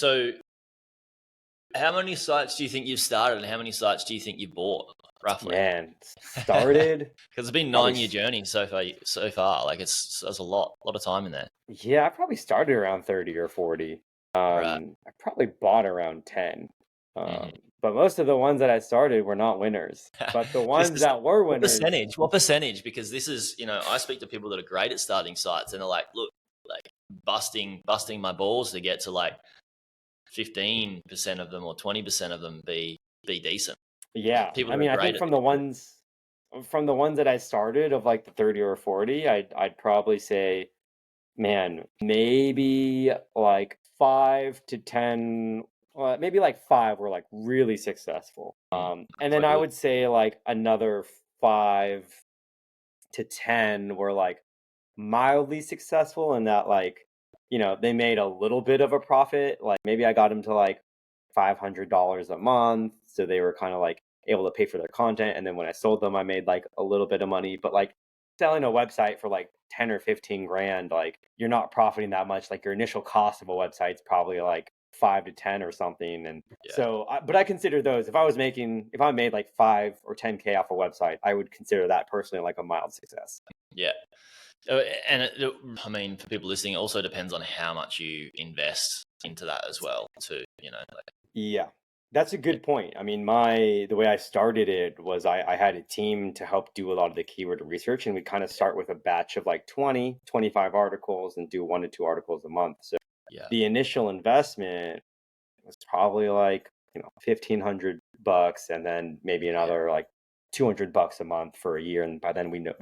So how many sites do you think you've started, and how many sites do you think you've bought, roughly? Man, started. Because it's been a Probably 9-year journey so far. Like there's a lot of time in there. Yeah, I probably started around 30 or 40. Right. I probably bought around 10. hmm But most of the ones that I started were not winners. But the This ones is that were what winners, percentage? What percentage? Because this is, I speak to people that are great at starting sites, and they're like, look, like busting my balls to get to like 15% of them or 20% of them be decent. yeah. People I that are mean, I think great at from the ones that I started of like the 30 or 40, I'd probably say, man, maybe like 5 to 10, well, maybe like 5 were like really successful. And then quite I good. would say like another 5 to 10 were like mildly successful in that, like, they made a little bit of a profit. Like maybe I got them to like $500 a month, so they were kind of like able to pay for their content, and then when I sold them I made like a little bit of money. But like selling a website for like 10 or 15 grand, like you're not profiting that much. Like your initial cost of a website is probably like 5 to 10 or something. And Yeah. so but I consider those, if I made like 5 or 10K off a website, I would consider that personally like a mild success. Yeah. And I mean, for people listening, it also depends on how much you invest into that as well, too. Yeah, that's a good point. I mean, the way I started it was I had a team to help do a lot of the keyword research, and we kind of start with a batch of like 20, 25 articles and do 1 to 2 articles a month. So yeah, the initial investment was probably like, $1,500, and then maybe another like $200 a month for a year. And by then we know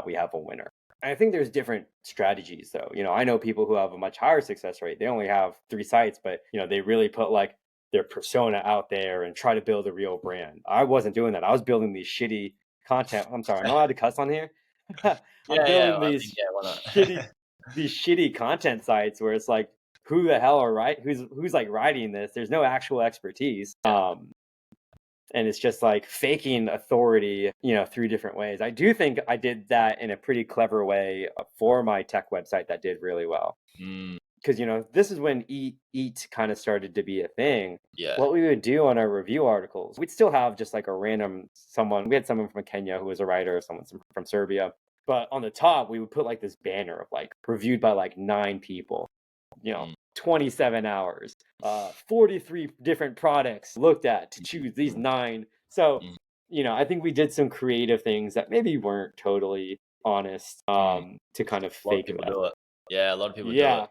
we have a winner. And I think there's different strategies though. I know people who have a much higher success rate. They only have 3 sites, but they really put like their persona out there and try to build a real brand. I wasn't doing that. I was building these shitty content. I'm sorry, am I allowed to cuss on here? I'm yeah. building I think why not? these shitty content sites where it's like, who the hell who's like writing this? There's no actual expertise. And it's just like faking authority, 3 different ways. I do think I did that in a pretty clever way for my tech website that did really well. Mm, Because, this is when eat kind of started to be a thing. yeah, What we would do on our review articles, we'd still have just like a random someone. We had someone from Kenya who was a writer, someone from Serbia. But on the top, we would put like this banner of like reviewed by like 9 people, mm, 27 hours, 43 different products looked at to choose these 9. So, mm, I think we did some creative things that maybe weren't totally honest, mm. to kind of A lot of fake people that. do it. Yeah, a lot of people do Yeah. it.